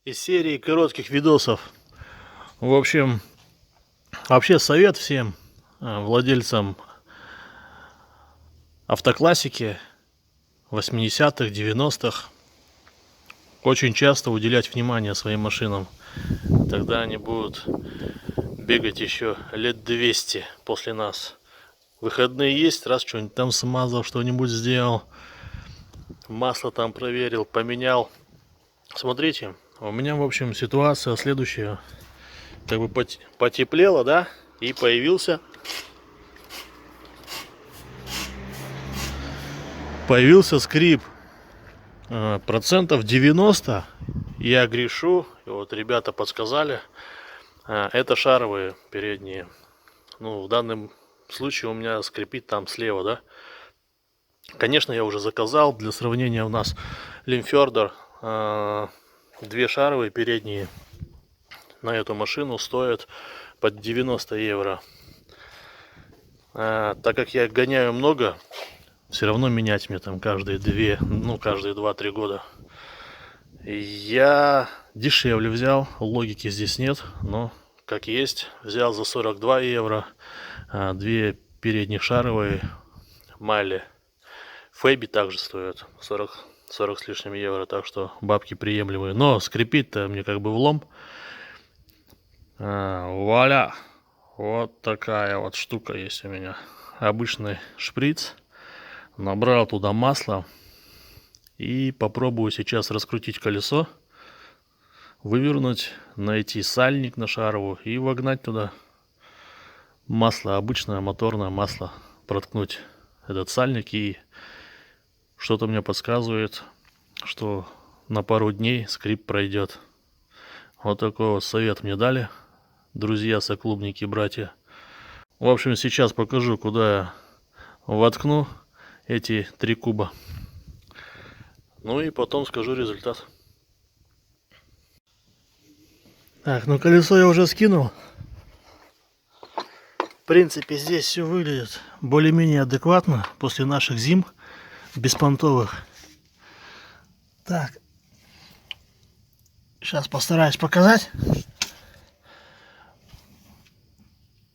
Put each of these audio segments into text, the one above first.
из серии коротких видосов. В общем, вообще совет всем владельцам автоклассики 80-х, 90-х очень часто уделять внимание своим машинам. Тогда они будут бегать еще лет 200 после нас. Выходные есть, раз что-нибудь там смазал, что-нибудь сделал, масло там проверил, поменял. Смотрите, у меня, в общем, ситуация следующая. Как бы потеплело, да, и появился скрип. Процентов 90 я грешу, и вот ребята подсказали, это шаровые передние. Ну, в данном случае у меня скрипит там слева, да. Конечно, я уже заказал. Для сравнения, у нас Limfjordur 2 шаровые передние на эту машину стоят под 90 евро. Так как я гоняю много, все равно менять мне там каждые 2-3 года. Я дешевле взял, логики здесь нет, но как есть, взял за 42 евро 2 передних шаровые Майли. Фэби также стоят 40 с лишним евро, так что бабки приемлемые. Но скрипит-то мне как бы влом. Вуаля! Вот такая вот штука есть у меня. Обычный шприц. Набрал туда масло. И попробую сейчас раскрутить колесо. Вывернуть, найти сальник на шаровую и вогнать туда масло, обычное моторное масло. Проткнуть этот сальник, и что-то мне подсказывает, что на пару дней скрип пройдет. Вот такой вот совет мне дали друзья, соклубники, братья. В общем, сейчас покажу, куда я воткну эти 3 куба. Ну и потом скажу результат. Так, ну колесо я уже скинул. В принципе, здесь все выглядит более-менее адекватно после наших зим беспонтовых. Так, сейчас постараюсь показать.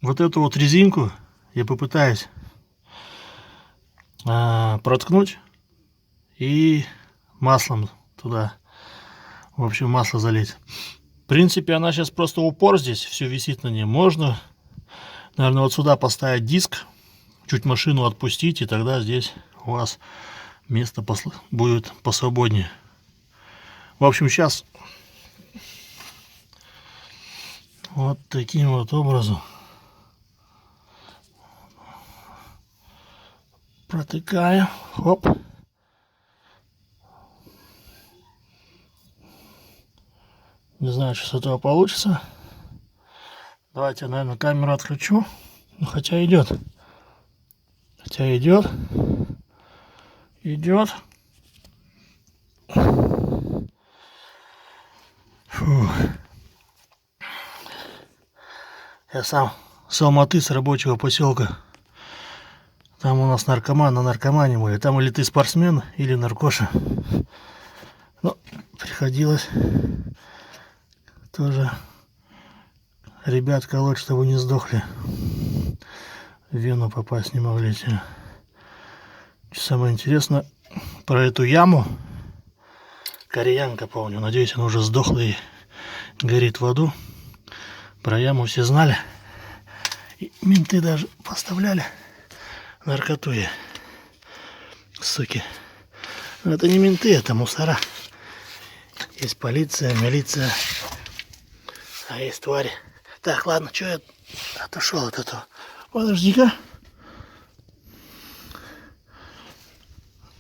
Вот эту вот резинку я попытаюсь проткнуть и маслом туда, в общем, масло залить. В принципе, она сейчас просто упор здесь, все висит на ней. Можно, наверное, вот сюда поставить диск, чуть машину отпустить, и тогда здесь у вас место будет посвободнее. В общем, сейчас вот таким вот образом протыкаю. Хоп. Не знаю, что с этого получится. Давайте я, наверное, камеру отключу. Ну, хотя идет. Хотя идет. Идет. Фу. Я сам с Алматы, с рабочего поселка. Там у нас наркоман на наркомане были. Там или ты спортсмен, или наркоша. Но приходилось тоже ребят колоть, чтобы не сдохли. В вену попасть не могли те. Самое интересное про эту яму. Кореянка, помню. Надеюсь, она уже сдохла и горит в аду. Про яму все знали. И менты даже поставляли наркоту ей. Суки. Но это не менты, это мусора. Есть полиция, милиция. А есть твари. Так, ладно, что я отошел от этого? Подожди-ка.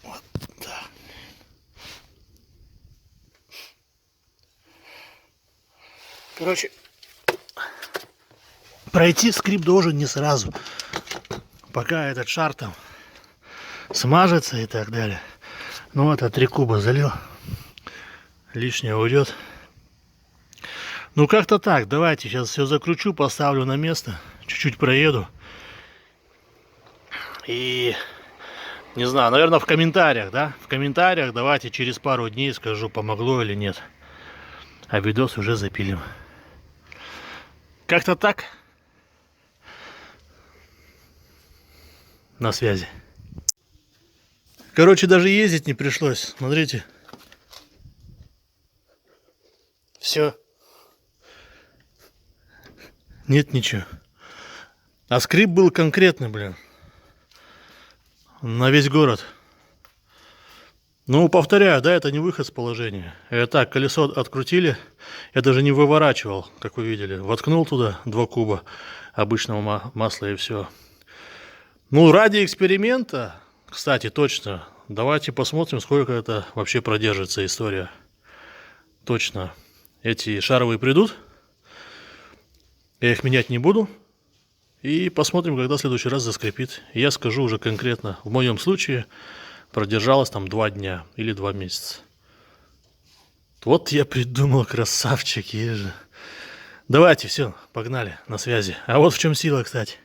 Вот так. Короче, пройти скрип должен не сразу. Пока этот шар там смажется и так далее. Ну вот, 3 куба залил. Лишнее уйдет. Ну как-то так. Давайте сейчас все закручу, поставлю на место. Чуть-чуть проеду. И не знаю, наверное, в комментариях, да? В комментариях давайте через пару дней скажу, помогло или нет. а видос уже запилим. Как-то так. На связи. Короче, даже ездить не пришлось. Смотрите. Все. Нет ничего. А скрип был конкретный, блин. На весь город. Ну, повторяю, да, это не выход с положения. Так, колесо открутили. Я даже не выворачивал, как вы видели. Воткнул туда 2 куба обычного масла и все. Ну, ради эксперимента, кстати, точно. Давайте посмотрим, сколько это вообще продержится история. Точно. Эти шаровые придут. Я их менять не буду. И посмотрим, когда в следующий раз заскрипит. И я скажу уже конкретно. В моем случае продержалось там 2 дня или 2 месяца. Вот я придумал, красавчик, ежи. Давайте, все, погнали, на связи. А вот в чем сила, кстати.